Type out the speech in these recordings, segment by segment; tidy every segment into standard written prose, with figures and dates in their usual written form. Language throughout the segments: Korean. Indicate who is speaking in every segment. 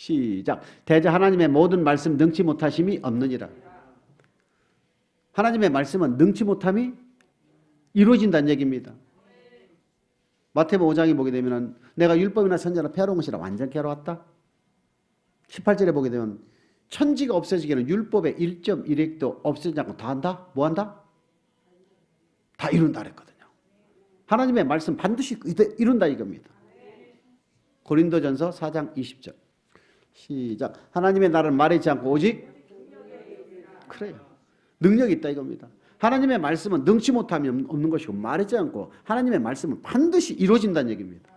Speaker 1: 시작. 대저 하나님의 모든 말씀 능치 못하심이 없느니라. 하나님의 말씀은 능치 못함이 이루어진다는 얘기입니다. 마태복음 5장에 보게 되면 내가 율법이나 선지자나 패러온 것이라 완전히 괴로웠다. 18절에 보게 되면 천지가 없어지기는 율법의 1.1핵도 없어지지 않고 다 한다? 뭐 한다? 다 이룬다 그랬거든요. 하나님의 말씀 반드시 이룬다 이겁니다. 고린도전서 4장 20절 시작. 하나님의 나라를 말하지 않고 오직 그래요. 능력이 있다 이겁니다. 하나님의 말씀은 능치 못함이 없는 것이고 말하지 않고 하나님의 말씀은 반드시 이루어진다는 얘기입니다.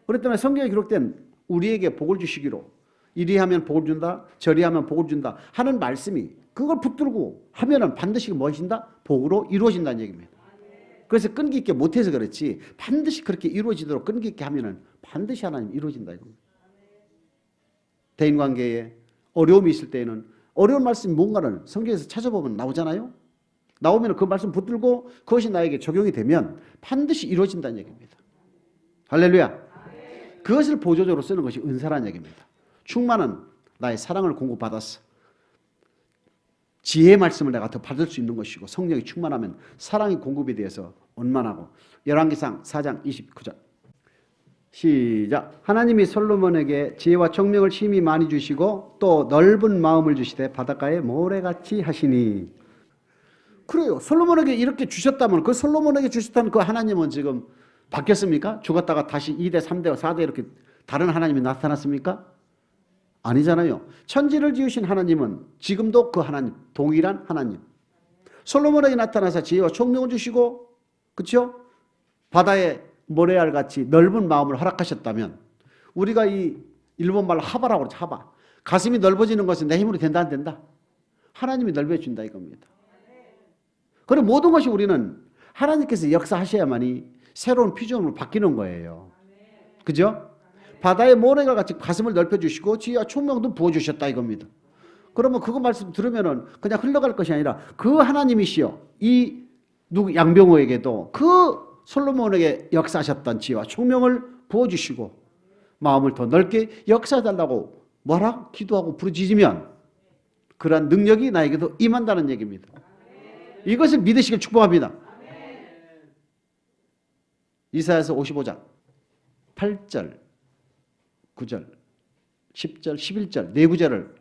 Speaker 1: 그렇기 때문에 성경에 기록된 우리에게 복을 주시기로 이리 하면 복을 준다 저리 하면 복을 준다 하는 말씀이 그걸 붙들고 하면은 반드시 무엇인다? 복으로 이루어진다는 얘기입니다. 그래서 끈기 있게 못해서 그렇지 반드시 그렇게 이루어지도록 끈기 있게 하면은 반드시 하나님 이루어진다 이겁니다. 대인관계에 어려움이 있을 때에는 어려운 말씀이 뭔가를 성경에서 찾아보면 나오잖아요. 나오면 그 말씀 붙들고 그것이 나에게 적용이 되면 반드시 이루어진다는 얘기입니다. 할렐루야. 그것을 보조적으로 쓰는 것이 은사라는 얘기입니다. 충만은 나의 사랑을 공급받았어. 지혜의 말씀을 내가 더 받을 수 있는 것이고 성령이 충만하면 사랑이 공급이 되어서 원만하고. 열왕기상 4장 29절 시작. 하나님이 솔로몬에게 지혜와 총명을 심히 많이 주시고 또 넓은 마음을 주시되 바닷가에 모래같이 하시니. 그래요. 솔로몬에게 이렇게 주셨다면 그 솔로몬에게 주셨다는 그 하나님은 지금 바뀌었습니까? 죽었다가 다시 2대 3대 4대 이렇게 다른 하나님이 나타났습니까? 아니잖아요. 천지를 지으신 하나님은 지금도 그 하나님 동일한 하나님. 솔로몬에게 나타나서 지혜와 총명을 주시고 그렇죠? 바다에 모래알같이 넓은 마음을 허락하셨다면 우리가 이 일본말로 하바라고 그러죠. 하바. 가슴이 넓어지는 것은 내 힘으로 된다 안 된다? 하나님이 넓혀준다 이겁니다. 그리고 모든 것이 우리는 하나님께서 역사하셔야만이 새로운 피조물로 바뀌는 거예요. 그죠? 바다의 모래가 같이 가슴을 넓혀주시고 지혜와 총명도 부어주셨다 이겁니다. 그러면 그거 말씀 들으면은 그냥 흘러갈 것이 아니라 그 하나님이시여 이 양병호에게도 그 솔로몬에게 역사하셨던 지혜와 총명을 부어주시고 마음을 더 넓게 역사해달라고 뭐라? 기도하고 부르짖으면 그러한 능력이 나에게도 임한다는 얘기입니다. 이것을 믿으시길 축복합니다. 이사야서 55장 8절 9절 10절 11절 네 구절을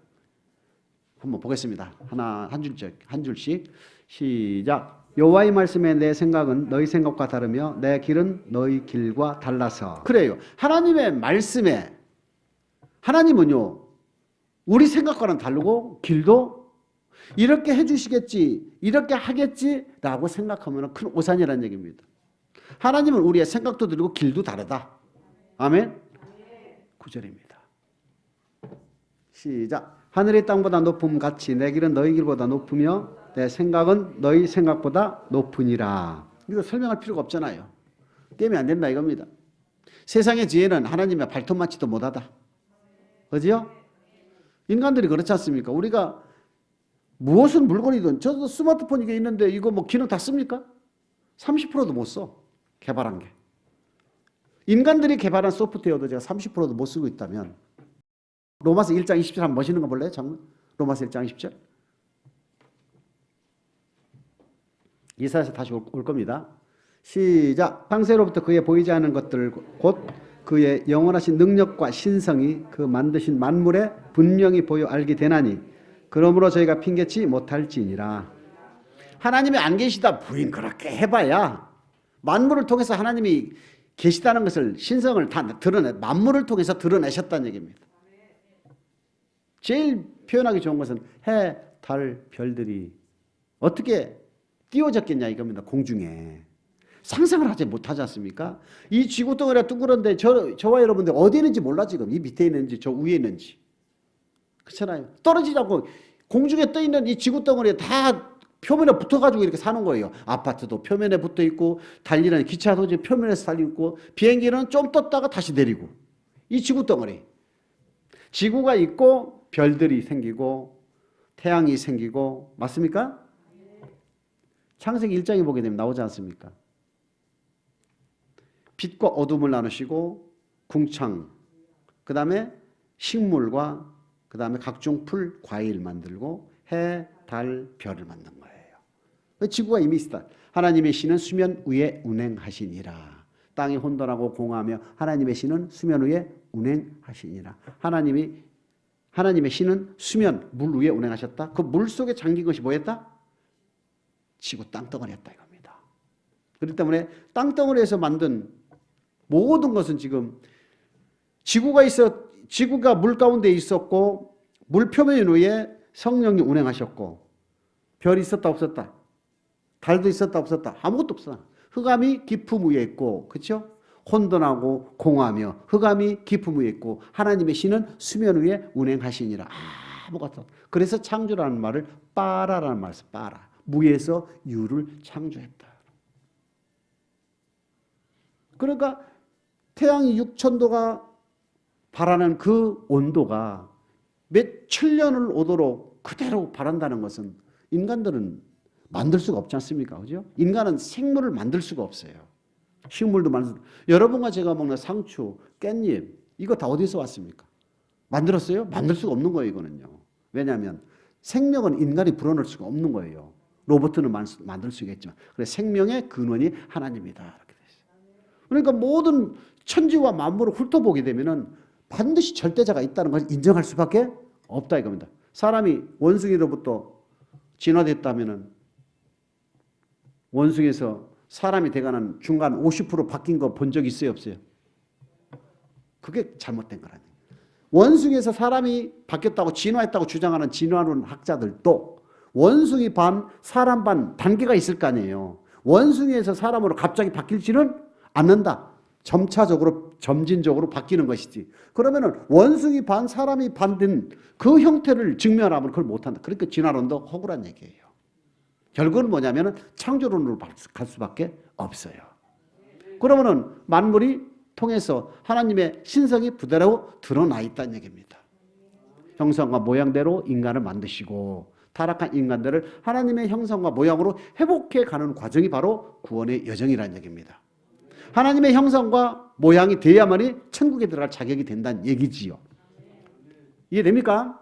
Speaker 1: 한번 보겠습니다. 한 줄씩 시작. 여호와의 말씀에 내 생각은 너희 생각과 다르며 내 길은 너희 길과 달라서. 그래요. 하나님의 말씀에 하나님은요 우리 생각과는 다르고 길도 이렇게 해주시겠지 이렇게 하겠지라고 생각하면 큰 오산이라는 얘기입니다. 하나님은 우리의 생각도 다르고 길도 다르다. 아멘. 9절입니다. 시작. 하늘의 땅보다 높음 같이 내 길은 너희 길보다 높으며 내 생각은 너희 생각보다 높으니라. 이거 설명할 필요가 없잖아요. 깨면 안 된다 이겁니다. 세상의 지혜는 하나님의 발톱만치도 못하다. 그죠? 인간들이 그렇지 않습니까? 우리가 무엇은 물건이든 저도 스마트폰 이게 있는데 이거 뭐 기능 다 씁니까? 30%도 못 써. 개발한 게. 인간들이 개발한 소프트웨어도 제가 30%도 못 쓰고 있다면 로마서 1장 20절 한번 멋있는 거 볼래요? 장문? 로마서 1장 20절. 이사야서 다시 올 겁니다. 시작. 창세로부터 그의 보이지 않는 것들 곧 그의 영원하신 능력과 신성이 그 만드신 만물에 분명히 보여 알게 되나니 그러므로 저희가 핑계치 못할지니라. 하나님이 안 계시다 부인 그렇게 해봐야 만물을 통해서 하나님이 계시다는 것을 신성을 다 만물을 통해서 드러내셨다는 얘기입니다. 제일 표현하기 좋은 것은 해, 달, 별들이 어떻게 띄워졌겠냐 이겁니다. 공중에. 상상을 하지 못하지 않습니까? 이 지구 덩어리가 둥그런데 저와 여러분들 어디 있는지 몰라 지금. 이 밑에 있는지 저 위에 있는지. 그렇잖아요. 떨어지지 않고 공중에 떠 있는 이 지구 덩어리에 다 표면에 붙어가지고 이렇게 사는 거예요. 아파트도 표면에 붙어 있고 달리는 기차도 표면에서 달리고 있고 비행기는 좀 떴다가 다시 내리고 이 지구 덩어리. 지구가 있고 별들이 생기고 태양이 생기고 맞습니까? 창세기 1장에 보게 되면 나오지 않습니까? 빛과 어둠을 나누시고 궁창 그 다음에 식물과 그 다음에 각종 풀, 과일 만들고 해, 달, 별을 만든 거예요. 지구가 이미 있다. 하나님의 신은 수면 위에 운행하시니라. 땅이 혼돈하고 공허하며 하나님의 신은 수면 위에 운행하시니라. 하나님의 신은 수면, 물 위에 운행하셨다. 그 물 속에 잠긴 것이 뭐였다? 지구 땅덩어리였다 이겁니다. 그렇기 때문에 땅덩어리에서 만든 모든 것은 지금 지구가 물 가운데 있었고 물 표면 위에 성령이 운행하셨고 별이 있었다 없었다? 달도 있었다 없었다? 아무것도 없어. 흑암이 깊음 위에 있고 그렇죠? 혼돈하고 공허하며 흑암이 깊음 위에 있고 하나님의 신은 수면 위에 운행하시니라. 아무것도. 그래서 창조라는 말을 빠라라는 말을 써. 빠라. 무에서 유를 창조했다. 그러니까 태양이 6,000도가 바라는 그 온도가 몇 천년을 오도록 그대로 바란다는 것은 인간들은 만들 수가 없지 않습니까? 그죠? 인간은 생물을 만들 수가 없어요. 식물도 여러분과 제가 먹는 상추, 깻잎 이거 다 어디서 왔습니까? 만들었어요? 만들 수가 없는 거예요, 이거는요. 왜냐하면 생명은 인간이 불어넣을 수가 없는 거예요. 로봇은 만들 수 있겠지만. 그래서 생명의 근원이 하나님이다. 이렇게 돼 있어요. 그러니까 모든 천지와 만물을 훑어보게 되면은 반드시 절대자가 있다는 것을 인정할 수밖에 없다 이겁니다. 사람이 원숭이로부터 진화됐다면은 원숭이에서 사람이 돼가는 중간 50% 바뀐 거 본 적 있어요, 없어요? 그게 잘못된 거라니. 원숭이에서 사람이 바뀌었다고 진화했다고 주장하는 진화론 학자들도 원숭이 반, 사람 반 단계가 있을 거 아니에요. 원숭이에서 사람으로 갑자기 바뀔지는 않는다. 점차적으로, 점진적으로 바뀌는 것이지. 그러면은 원숭이 반, 사람이 반 된 그 형태를 증명하면 그걸 못한다. 그러니까 진화론도 허구란 얘기예요. 결국은 뭐냐면은 창조론으로 갈 수밖에 없어요. 그러면은 만물이 통해서 하나님의 신성이 부대로 드러나 있다는 얘기입니다. 형상과 모양대로 인간을 만드시고 타락한 인간들을 하나님의 형상과 모양으로 회복해 가는 과정이 바로 구원의 여정이라는 얘기입니다. 하나님의 형상과 모양이 돼야만이 천국에 들어갈 자격이 된다는 얘기지요. 이해됩니까?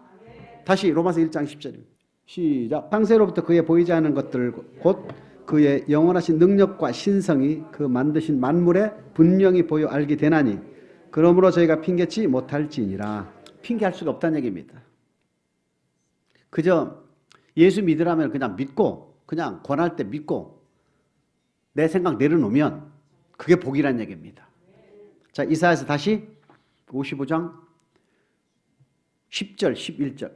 Speaker 1: 다시 로마서 1장 10절입니다. 시작. 창세로부터 그의 보이지 않는 것들 곧 그의 영원하신 능력과 신성이 그 만드신 만물에 분명히 보여 알게 되나니 그러므로 저희가 핑계치 못할지니라. 핑계할 수가 없다는 얘기입니다. 그저 예수 믿으라면 그냥 믿고 그냥 권할 때 믿고 내 생각 내려놓으면 그게 복이라는 얘기입니다. 자, 이사야서 다시 55장 10절 11절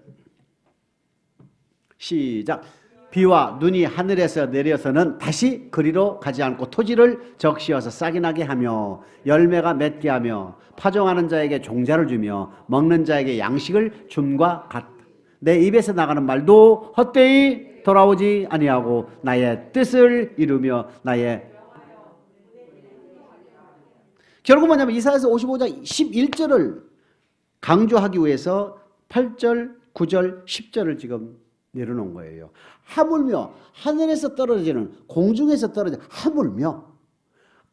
Speaker 1: 시작. 비와 눈이 하늘에서 내려서는 다시 그리로 가지 않고 토지를 적시어서 싹이 나게 하며 열매가 맺게 하며 파종하는 자에게 종자를 주며 먹는 자에게 양식을 줌과 같다. 내 입에서 나가는 말도 헛되이 돌아오지 아니하고 나의 뜻을 이루며 나의 결국 뭐냐면 이사야서 55장 11절을 강조하기 위해서 8절, 9절, 10절을 지금 내려놓은 거예요. 하물며 하늘에서 떨어지는 공중에서 떨어지는 하물며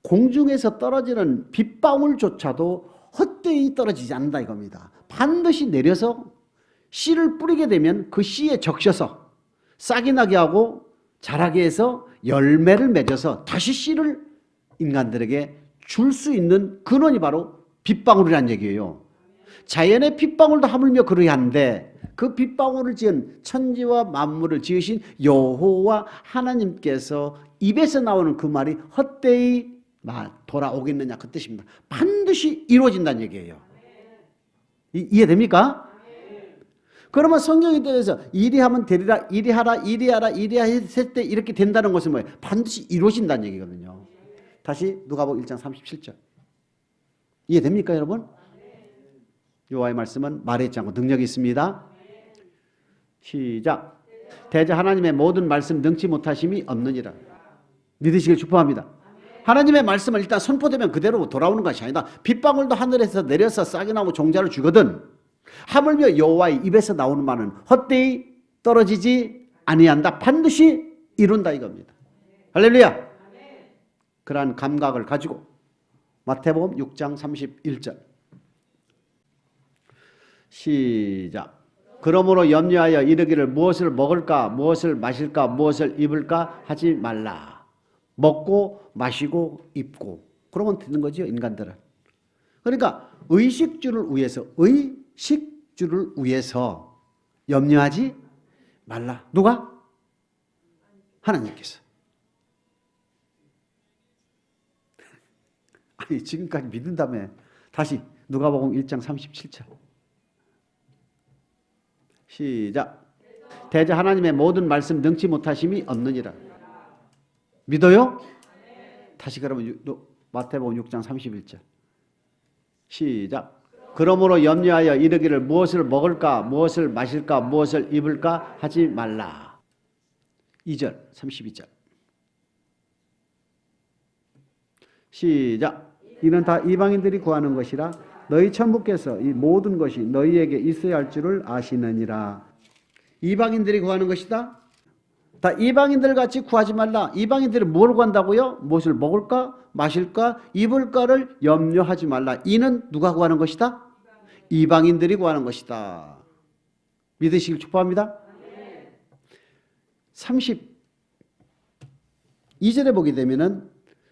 Speaker 1: 공중에서 떨어지는 빗방울조차도 헛되이 떨어지지 않는다 이겁니다. 반드시 내려서 씨를 뿌리게 되면 그 씨에 적셔서 싹이 나게 하고 자라게 해서 열매를 맺어서 다시 씨를 인간들에게 줄 수 있는 근원이 바로 빗방울이라는 얘기예요. 자연의 빗방울도 하물며 그러한데 그 빗방울을 지은 천지와 만물을 지으신 여호와 하나님께서 입에서 나오는 그 말이 헛되이 돌아오겠느냐 그 뜻입니다. 반드시 이루어진다는 얘기예요. 이해됩니까? 그러면 성경에 대해서 이리 하면 되리라, 이리 하라, 이리 하라, 이리 했을 때 이렇게 된다는 것은 뭐예요? 반드시 이루어진다는 얘기거든요. 다시 누가복음 1장 37절. 이해됩니까, 여러분? 여호와의 말씀은 말했지 않고 능력이 있습니다. 시작. 대저 하나님의 모든 말씀 능치 못하심이 없느니라. 믿으시길 축복합니다. 하나님의 말씀은 일단 선포되면 그대로 돌아오는 것이 아니다. 빗방울도 하늘에서 내려서 싹이 나고 종자를 주거든. 하물며 여호와의 입에서 나오는 말은 헛되이 떨어지지 아니한다. 반드시 이룬다 이겁니다. 할렐루야. 그러한 감각을 가지고 마태복음 6장 31절 시작. 그러므로 염려하여 이르기를 무엇을 먹을까, 무엇을 마실까, 무엇을 입을까 하지 말라. 먹고 마시고 입고 그러면 되는 거죠, 인간들은. 그러니까 의식주를 위해서 염려하지 말라. 누가? 하나님께서. 아니 지금까지 믿은 다음에 다시 누가복음 1장 37절 시작. 대저 하나님의 모든 말씀 능치 못하심이 없느니라. 믿어요? 다시 그러면 마태복음 6장 31절 시작. 그러므로 염려하여 이르기를 무엇을 먹을까, 무엇을 마실까, 무엇을 입을까 하지 말라. 2절 32절 시작. 이는 다 이방인들이 구하는 것이라 너희 천부께서 이 모든 것이 너희에게 있어야 할 줄을 아시느니라. 이방인들이 구하는 것이다. 다 이방인들 같이 구하지 말라. 이방인들이 뭘 구한다고요? 무엇을 먹을까, 마실까, 입을까를 염려하지 말라. 이는 누가 구하는 것이다? 이방인들이 구하는 것이다. 믿으시길 축복합니다. 32절에 보게 되면은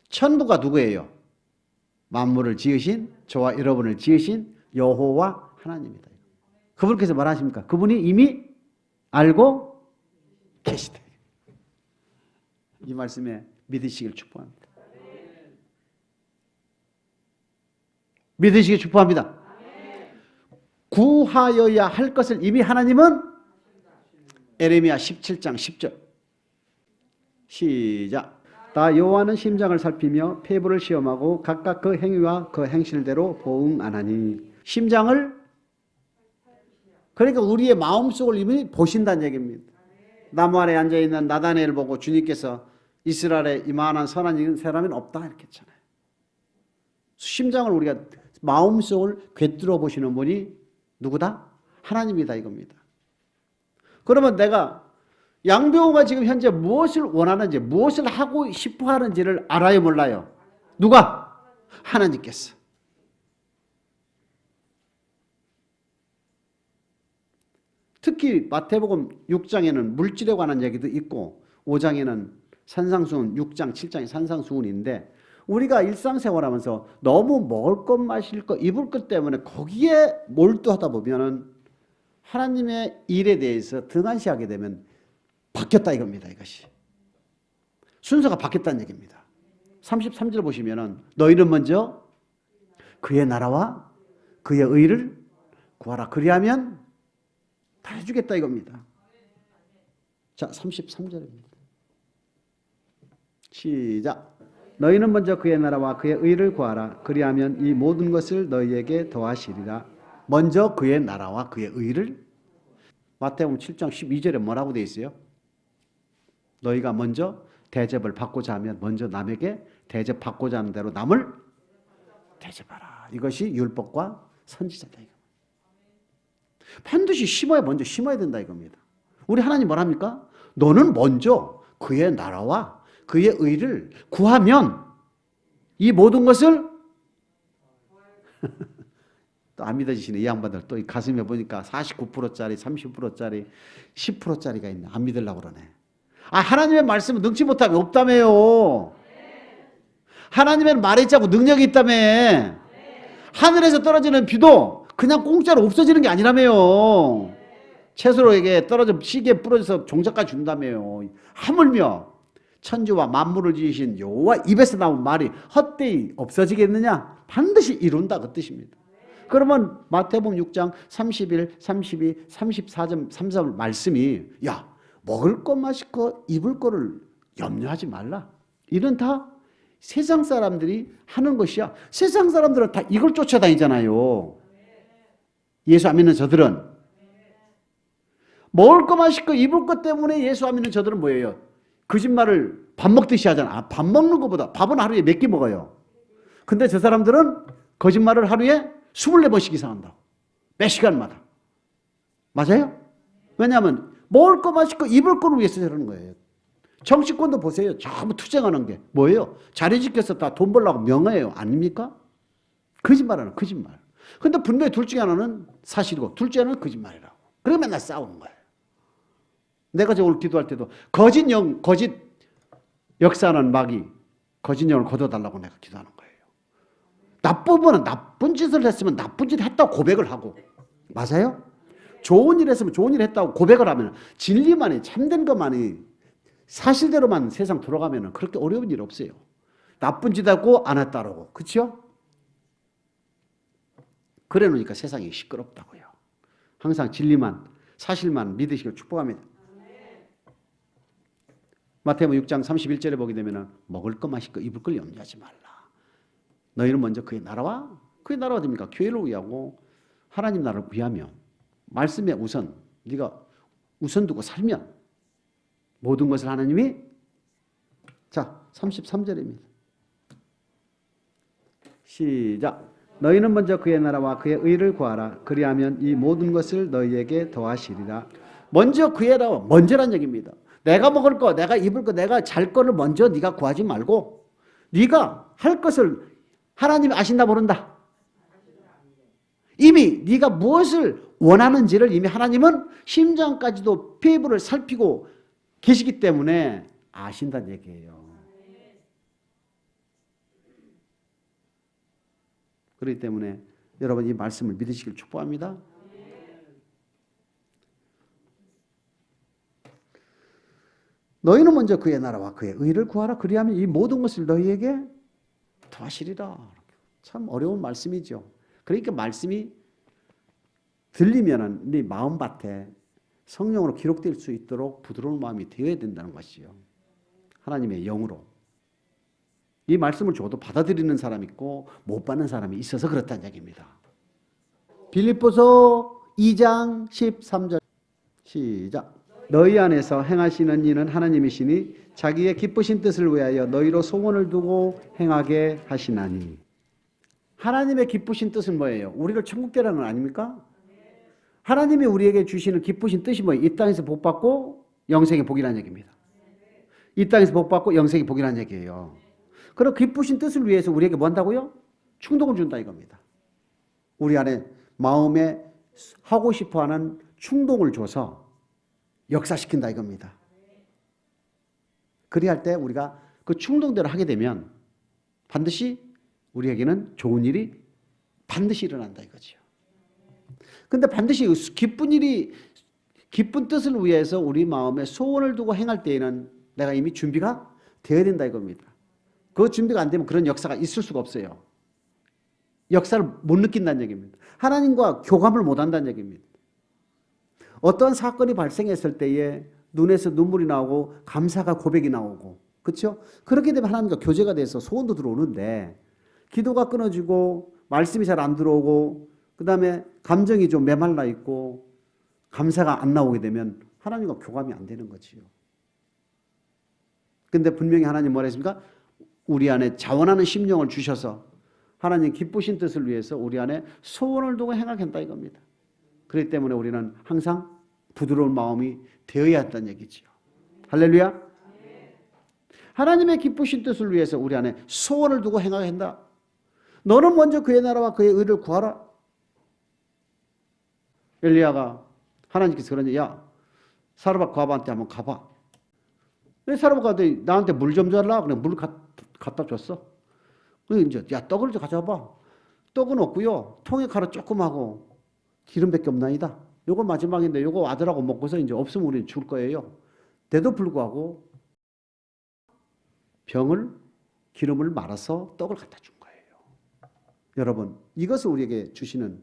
Speaker 1: 천부가 누구예요? 만물을 지으신, 저와 여러분을 지으신 여호와 하나님이다. 그분께서 말하십니까? 그분이 이미 알고 계시다. 이 말씀에 믿으시길 축복합니다. 믿으시길 축복합니다. 구하여야 할 것을 이미 하나님은 에레미야 17장 10절 시작. 다 여호와는 심장을 살피며 폐부를 시험하고 각각 그 행위와 그 행실대로 보응하나니. 심장을 그러니까 우리의 마음속을 이미 보신다는 얘기입니다. 나무 아래 앉아있는 나다네를 보고 주님께서 이스라엘에 이만한 선한 사람은 없다 이렇게 했잖아요. 심장을 우리가 마음속을 꿰뚫어 보시는 분이 누구다? 하나님이다 이겁니다. 그러면 내가 양배우가 지금 현재 무엇을 원하는지 무엇을 하고 싶어 하는지를 알아요 몰라요? 누가? 하나님께서. 특히 마태복음 6장에는 물질에 관한 얘기도 있고 5장에는 산상수훈, 6장, 7장이 산상수훈인데 우리가 일상생활하면서 너무 먹을 것, 마실 것, 입을 것 때문에 거기에 몰두하다 보면은 하나님의 일에 대해서 등한시하게 되면 바뀌었다 이겁니다. 이것이. 순서가 바뀌었다는 얘기입니다. 33절 보시면은 너희는 먼저 그의 나라와 그의 의를 구하라. 그리하면 다 해주겠다 이겁니다. 자, 33절입니다. 시작. 너희는 먼저 그의 나라와 그의 의를 구하라. 그리하면 이 모든 것을 너희에게 더하시리라. 먼저 그의 나라와 그의 의를. 마태복음 7장 12절에 뭐라고 되어 있어요? 너희가 먼저 대접을 받고자 하면 먼저 남에게 대접받고자 하는 대로 남을 대접하라. 이것이 율법과 선지자다. 반드시 먼저 심어야 된다 이겁니다. 우리 하나님 뭐랍니까? 너는 먼저 그의 나라와 그의 의를 구하면 이 모든 것을 또 안 믿어지시네 이 양반들. 또 가슴에 보니까 49%짜리 30%짜리 10%짜리가 있네. 안 믿으려고 그러네. 하나님의 말씀은 능치 못하면 없다며요. 하나님의 말에 있자고 능력이 있다며. 하늘에서 떨어지는 비도 그냥 공짜로 없어지는 게 아니라며요. 채소로에게 떨어져 시기에 부러져서 종자까지 준다며요. 하물며 천지와 만물을 지으신 여호와 입에서 나온 말이 헛되이 없어지겠느냐? 반드시 이룬다 그 뜻입니다. 그러면 마태복음 6장 31, 32, 34점 33 말씀이 야 먹을 것 마실 것 입을 거를 염려하지 말라. 이런 다 세상 사람들이 하는 것이야. 세상 사람들은 다 이걸 쫓아다니잖아요. 예수 안 믿는 저들은 먹을 것 마실 것 입을 것 때문에 예수 안 믿는 저들은 뭐예요? 거짓말을 밥 먹듯이 하잖아. 밥 먹는 것보다 밥은 하루에 몇 개 먹어요. 근데 저 사람들은 거짓말을 하루에 24번씩 이상 한다고. 몇 시간마다. 맞아요? 왜냐하면 먹을 거 마실 거 입을 거를 위해서 저러는 거예요. 정치권도 보세요. 전부 투쟁하는 게 뭐예요? 자리 지켜서 다 돈 벌려고 명예예요. 아닙니까? 거짓말하는 거짓말. 근데 분명히 둘 중에 하나는 사실이고 둘 중에 하나는 거짓말이라고. 그러면 맨날 싸우는 거예요. 내가 오늘 기도할 때도 거짓 역사하는 마귀, 거짓 영을 거둬달라고 내가 기도하는 거예요. 나쁘면 나쁜 짓을 했으면 나쁜 짓 했다고 고백을 하고, 맞아요? 좋은 일 했으면 좋은 일 했다고 고백을 하면, 진리만이 참된 것만이 사실대로만 세상 돌아가면 그렇게 어려운 일 없어요. 나쁜 짓 하고 안 했다라고. 그렇죠? 그래 놓으니까 세상이 시끄럽다고요. 항상 진리만, 사실만 믿으시길 축복합니다. 마태복음 6장 31절에 보게 되면 먹을 거 마실 거 입을 걸 염려하지 말라. 너희는 먼저 그의 나라와 됩니까? 교회를 위하고 하나님 나라를 위하면, 말씀에 우선 네가 우선 두고 살면 모든 것을 하나님이, 자 33절입니다. 시작. 너희는 먼저 그의 나라와 그의 의를 구하라. 그리하면 이 모든 것을 너희에게 더하시리라. 먼저 그의 나라, 먼저란 얘기입니다. 내가 먹을 거, 내가 입을 거, 내가 잘 거를 먼저 네가 구하지 말고 네가 할 것을 하나님이 아신다 모른다. 이미 네가 무엇을 원하는지를 이미 하나님은 심장까지도 피부를 살피고 계시기 때문에 아신다는 얘기예요. 그렇기 때문에 여러분 이 말씀을 믿으시길 축복합니다. 너희는 먼저 그의 나라와 그의 의를 구하라. 그리하면 이 모든 것을 너희에게 더하시리라. 참 어려운 말씀이죠. 그러니까 말씀이 들리면은 네 마음밭에 성령으로 기록될 수 있도록 부드러운 마음이 되어야 된다는 것이요. 하나님의 영으로. 이 말씀을 줘도 받아들이는 사람이 있고 못 받는 사람이 있어서 그렇다는 얘기입니다. 빌립보서 2장 13절 시작. 너희 안에서 행하시는 이는 하나님이시니 자기의 기쁘신 뜻을 위하여 너희로 소원을 두고 행하게 하시나니. 하나님의 기쁘신 뜻은 뭐예요? 우리를 천국 되라는 건 아닙니까? 하나님이 우리에게 주시는 기쁘신 뜻이 뭐예요? 이 땅에서 복받고 영생의 복이라는 얘기입니다. 이 땅에서 복받고 영생의 복이라는 얘기예요. 그럼 기쁘신 뜻을 위해서 우리에게 뭐 한다고요? 충동을 준다 이겁니다. 우리 안에 마음에 하고 싶어하는 충동을 줘서 역사시킨다 이겁니다. 그리할 때 우리가 그 충동대로 하게 되면 반드시 우리에게는 좋은 일이 반드시 일어난다 이거죠. 근데 반드시 기쁜 뜻을 위해서 우리 마음에 소원을 두고 행할 때에는 내가 이미 준비가 되어야 된다 이겁니다. 그 준비가 안 되면 그런 역사가 있을 수가 없어요. 역사를 못 느낀다는 얘기입니다. 하나님과 교감을 못 한다는 얘기입니다. 어떠한 사건이 발생했을 때에 눈에서 눈물이 나오고 감사가 고백이 나오고, 그렇죠? 그렇게 되면 하나님과 교제가 돼서 소원도 들어오는데 기도가 끊어지고 말씀이 잘 안 들어오고 그다음에 감정이 좀 메말라 있고 감사가 안 나오게 되면 하나님과 교감이 안 되는 거지요. 근데 분명히 하나님 뭐라 했습니까? 우리 안에 자원하는 심령을 주셔서 하나님 기쁘신 뜻을 위해서 우리 안에 소원을 두고 행하겠다 이겁니다. 그렇기 때문에 우리는 항상 부드러운 마음이 되어야 한다는 얘기죠. 할렐루야. 하나님의 기쁘신 뜻을 위해서 우리 안에 소원을 두고 행하게 한다. 너는 먼저 그의 나라와 그의 의를 구하라. 엘리야가 하나님께서 그러니 야 사르밧 과부한테 한번 가봐. 왜 사르밧 과부한테 나한테 물 좀 달라? 그냥 물 갖다 줬어. 그래서 이제 야 떡을 좀 가져와봐. 떡은 없고요. 통에 가루 조금 하고 기름밖에 없나이다. 요거 마지막인데 요거 아들하고 먹고서 이제 없으면 우리는 줄 거예요. 때도 불구하고 기름을 말아서 떡을 갖다 준 거예요. 여러분, 이것을 우리에게 주시는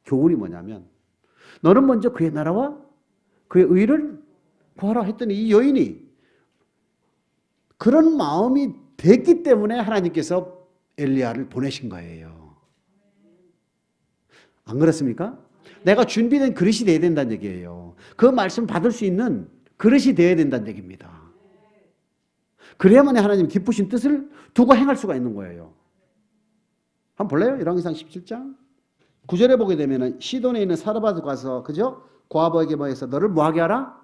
Speaker 1: 교훈이 뭐냐면 너는 먼저 그의 나라와 그의 의를 구하라 했더니 이 여인이 그런 마음이 됐기 때문에 하나님께서 엘리야를 보내신 거예요. 안 그렇습니까? 내가 준비된 그릇이 되어야 된다는 얘기예요. 그 말씀 받을 수 있는 그릇이 되어야 된다는 얘기입니다. 그래야만 하나님 기쁘신 뜻을 두고 행할 수가 있는 거예요. 한번 볼래요? 열왕기상 17장 9절에 보게 되면 시돈에 있는 사르밧 가서 그죠? 고아버에게 뭐 해서 너를 뭐하게 하라?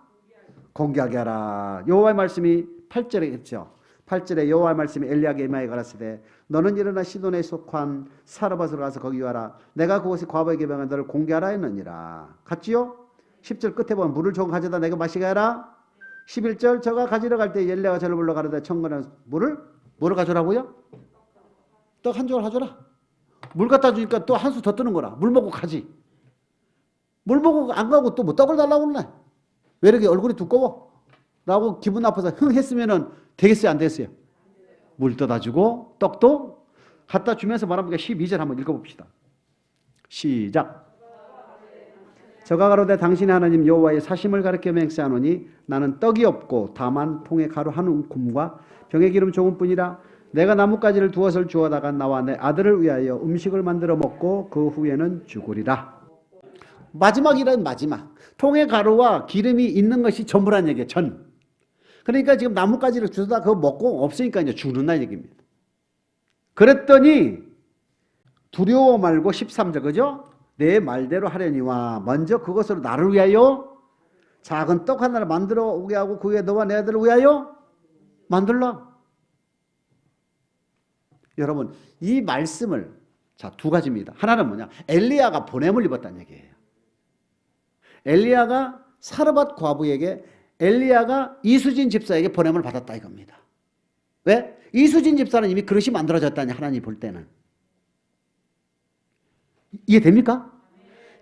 Speaker 1: 공개하게 하라. 여호와의 말씀이 8절에 했죠. 8절에 여호와의 말씀이 엘리야에게 임하여 가라사대 너는 일어나 시돈에 속한 사르밧으로 가서 거기 와라. 내가 그곳에 과부에게 명한 너를 공개하라 했느니라. 같지요? 10절 끝에 보면 물을 조금 가져다 내가 마시게 하라. 11절 저가 가지러 갈 때 엘리야가 저를 불러 가라되 청건한 뭐를 가져라고요? 떡 한 조각 가져라. 물 갖다 주니까 또 한 수 더 뜨는 거라. 물 먹고 가지. 물 먹고 안 가고 또 뭐 떡을 달라고 그러네. 왜 이렇게 얼굴이 두꺼워? 라고 기분 나빠서 흥 했으면은 되겠어요? 안 되겠어요? 물 떠다 주고 떡도 갖다 주면서 말합니까? 12절 한번 읽어봅시다. 시작. 저가 가로되 당신의 하나님 여호와의 사심을 가르쳐 맹세하노니 나는 떡이 없고 다만 통에 가루 한 움큼과 병에 기름 조금뿐이라. 내가 나뭇가지를 두엇을 주워다가 나와 내 아들을 위하여 음식을 만들어 먹고 그 후에는 죽으리라. 마지막이란 마지막. 통에 가루와 기름이 있는 것이 전부란 얘기예요. 전. 그러니까 지금 나뭇가지를 주워다 그거 먹고 없으니까 이제 죽는다는 얘기입니다. 그랬더니 두려워 말고 13절 그죠? 내 말대로 하려니와 먼저 그것으로 나를 위하여 작은 떡 하나를 만들어 오게 하고 그 위에 너와 내 아들을 위하여 만들라. 여러분 이 말씀을 자, 두 가지입니다. 하나는 뭐냐? 엘리야가 보냄을 입었다는 얘기예요. 엘리야가 사르밧 과부에게 엘리야가 이수진 집사에게 보냄을 받았다 이겁니다. 왜? 이수진 집사는 이미 그릇이 만들어졌다니 하나님 볼 때는. 이해됩니까?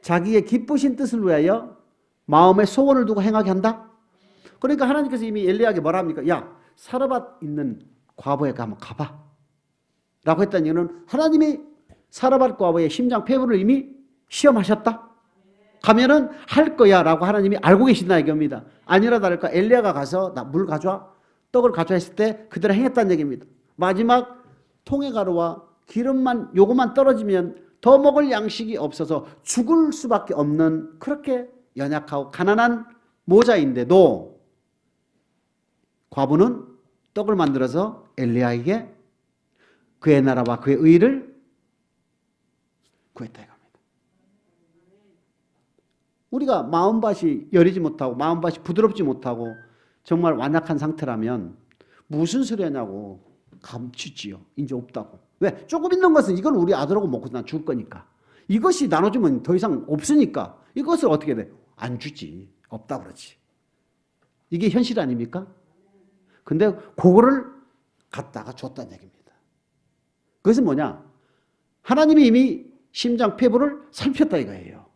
Speaker 1: 자기의 기쁘신 뜻을 위하여 마음의 소원을 두고 행하게 한다. 그러니까 하나님께서 이미 엘리야에게 뭐라 합니까? 야 사르밧 있는 과부에게 한번 가봐 라고 했다는 이유는 하나님이 사르밧 과부의 심장 폐부를 이미 시험하셨다. 가면은 할 거야 라고 하나님이 알고 계신다 이겁니다. 아니라 다를까 엘리야가 가서 나 물 가져와 떡을 가져와 했을 때 그대로 행했다는 얘기입니다. 마지막 통에 가루와 기름만 요것만 떨어지면 더 먹을 양식이 없어서 죽을 수밖에 없는 그렇게 연약하고 가난한 모자인데도 과부는 떡을 만들어서 엘리야에게 그의 나라와 그의 의를 구했다 이겁니다. 우리가 마음밭이 여리지 못하고 마음밭이 부드럽지 못하고 정말 완약한 상태라면 무슨 소리 하냐고 감추지요. 이제 없다고. 왜? 조금 있는 것은 이건 우리 아들하고 먹고 난 줄 거니까. 이것이 나눠주면 더 이상 없으니까 이것을 어떻게 돼? 안 주지. 없다 그러지. 이게 현실 아닙니까? 근데 그거를 갖다가 줬다는 얘기입니다. 그것은 뭐냐? 하나님이 이미 심장 폐부를 살폈다 이거예요.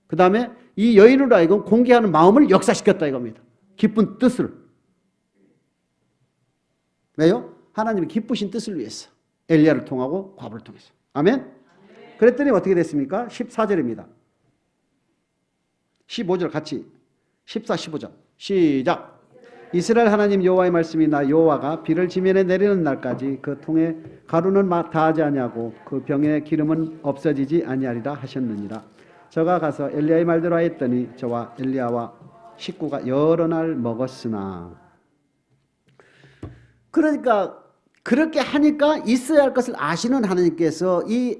Speaker 1: 그 다음에 이 여인으로 하여금 공개하는 마음을 역사시켰다 이겁니다. 기쁜 뜻을. 왜요? 하나님의 기쁘신 뜻을 위해서. 엘리야를 통하고 과부를 통해서. 아멘? 그랬더니 어떻게 됐습니까? 14절입니다. 15절 같이 14, 15절 시작. 이스라엘 하나님 여호와의 말씀이 나 여호와가 비를 지면에 내리는 날까지 그 통에 가루는 다하지 아니하고 그 병에 기름은 없어지지 아니하리라 하셨느니라. 저가 가서 엘리야의 말대로 하였더니 저와 엘리야와 식구가 여러 날 먹었으나. 그러니까 그렇게 하니까 있어야 할 것을 아시는 하나님께서 이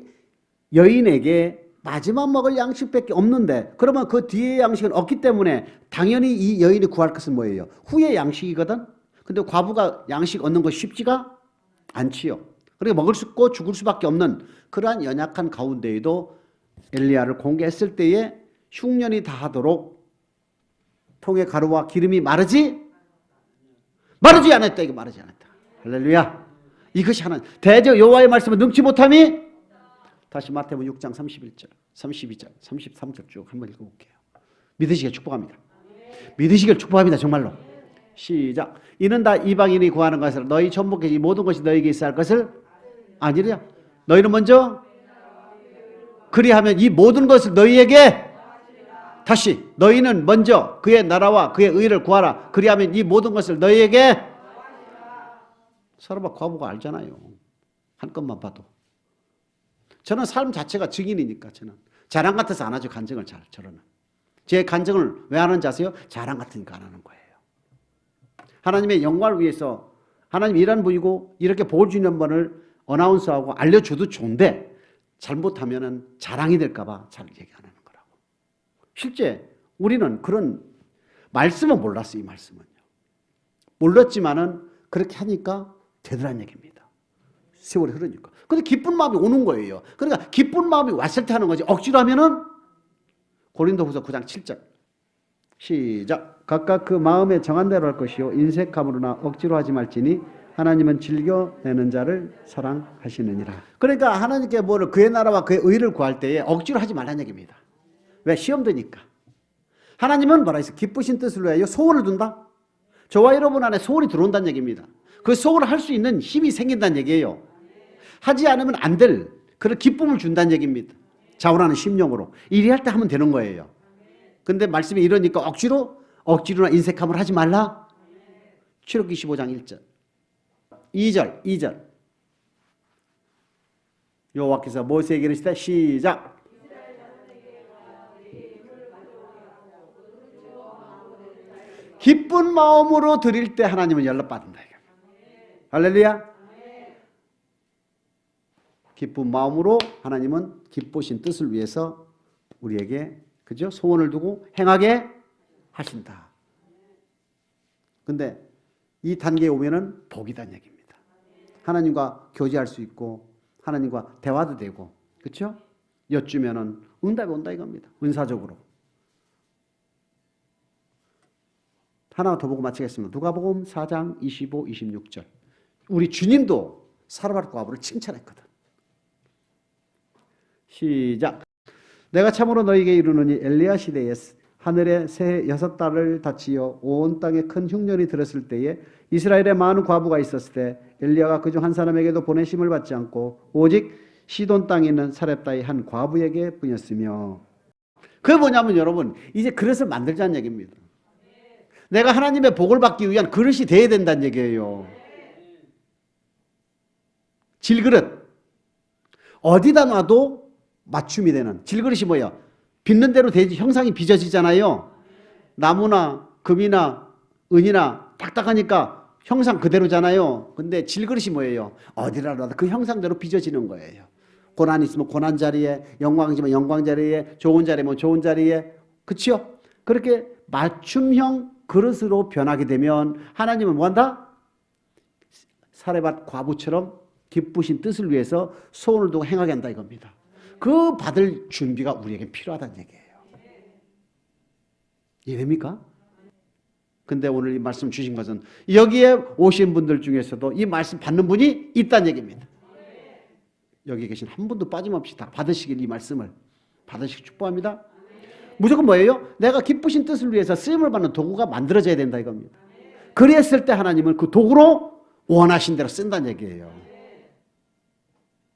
Speaker 1: 여인에게 마지막 먹을 양식밖에 없는데 그러면 그 뒤에 양식은 없기 때문에 당연히 이 여인이 구할 것은 뭐예요? 후의 양식이거든. 근데 과부가 양식 얻는 것이 쉽지가 않지요. 그러니까 먹을 수 있고 죽을 수밖에 없는 그러한 연약한 가운데에도 엘리야를 공개했을 때에 흉년이 다하도록 통에 가루와 기름이 마르지 않았다. 이거 마르지 않았다. 할렐루야. 이것이 하나 대저 여호와의 말씀을 능치 못함이. 다시 마태복음 6장 31절, 32절, 33절 쭉 한번 읽어볼게요. 믿으시길 축복합니다. 믿으시길 축복합니다. 정말로. 시작. 이는 다 이방인이 구하는 것을 너희 전복해 이 모든 것이 너희에게 있어야 할 것을 아니랴. 너희는 먼저 그리하면 이 모든 것을 너희에게 다시 너희는 먼저 그의 나라와 그의 의를 구하라. 그리하면 이 모든 것을 너희에게. 사르밧 과부가 알잖아요. 한 것만 봐도. 저는 삶 자체가 증인이니까 저는 자랑 같아서 안 하죠. 간증을 저는. 제 간증을 왜 하는지 아세요? 자랑 같으니까 안 하는 거예요. 하나님의 영광을 위해서 하나님 일하는 분이고 이렇게 볼 수 있는 분을 어나운서하고 알려줘도 좋은데 잘못하면 자랑이 될까 봐 잘 얘기 안 하는 거라고. 실제 우리는 그런 말씀은 몰랐어요. 이 말씀은요. 몰랐지만은 그렇게 하니까 되더란 얘기입니다. 세월이 흐르니까. 근데 기쁜 마음이 오는 거예요. 그러니까 기쁜 마음이 왔을 때 하는 거지. 억지로 하면은 고린도후서 9장 7절. 시작. 각각 그 마음에 정한 대로 할 것이요 인색함으로나 억지로 하지 말지니 하나님은 즐겨내는 자를 사랑하시느니라. 그러니까 하나님께 뭐를 그의 나라와 그의 의를 구할 때에 억지로 하지 말라는 얘기입니다. 왜? 시험 드니까. 하나님은 뭐라 했어요? 기쁘신 뜻을 위하여 소원을 둔다. 저와 여러분 안에 소원이 들어온다는 얘기입니다. 그 소원을 할 수 있는 힘이 생긴다는 얘기예요. 하지 않으면 안 될 그런 기쁨을 준다는 얘기입니다. 자원하는 심령으로. 일이 할 때 하면 되는 거예요. 근데 말씀이 이러니까 억지로나 인색함을 하지 말라. 출애굽기 15장 1절. 2절. 여호와께서 모세에게 이르시되 시작. 기쁜 마음으로 드릴 때 하나님은 연락받는다. 할렐루야. 기쁜 마음으로 하나님은 기쁘신 뜻을 위해서 우리에게 그죠? 소원을 두고 행하게 하신다. 근데 이 단계에 오면은 복이란 얘기입니다. 하나님과 교제할 수 있고 하나님과 대화도 되고 그렇죠? 여쭈면은 응답이 온다 이겁니다. 은사적으로. 하나 더 보고 마치겠습니다. 누가복음 4장 25, 26절. 우리 주님도 사르밧과 과부를 칭찬했거든. 시작. 내가 참으로 너희에게 이르노니 엘리야 시대에 하늘에 새 6달을 닫히어 온 땅에 큰 흉년이 들었을 때에 이스라엘에 많은 과부가 있었을 때 엘리야가 그중 한 사람에게도 보내심을 받지 않고 오직 시돈 땅에 있는 사렙다의 한 과부에게 뿐이었으며. 그게 뭐냐면 여러분 이제 그릇을 만들자는 얘기입니다. 내가 하나님의 복을 받기 위한 그릇이 돼야 된다는 얘기예요. 질그릇. 어디다 놔도 맞춤이 되는. 질그릇이 뭐예요? 빚는 대로 되지 형상이 빚어지잖아요. 나무나 금이나 은이나 딱딱하니까 형상 그대로잖아요. 근데 질그릇이 뭐예요? 어디라 놔도 그 형상대로 빚어지는 거예요. 고난이 있으면 고난 자리에, 영광이지만 영광 자리에, 좋은 자리면 좋은 자리에. 그렇죠? 그렇게 맞춤형 그릇으로 변하게 되면 하나님은 뭐한다? 사레밧 과부처럼 기쁘신 뜻을 위해서 소원을 두고 행하게 한다 이겁니다. 그 받을 준비가 우리에게 필요하다는 얘기예요. 이해됩니까? 근데 오늘 이 말씀 주신 것은 여기에 오신 분들 중에서도 이 말씀 받는 분이 있다는 얘기입니다. 여기 계신 한 분도 빠짐없이 다 받으시길 이 말씀을 받으시기 축복합니다. 무조건 뭐예요? 내가 기쁘신 뜻을 위해서 쓰임을 받는 도구가 만들어져야 된다 이겁니다. 그랬을 때 하나님은 그 도구로 원하신 대로 쓴다는 얘기예요.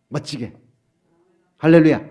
Speaker 1: 멋지게. 할렐루야.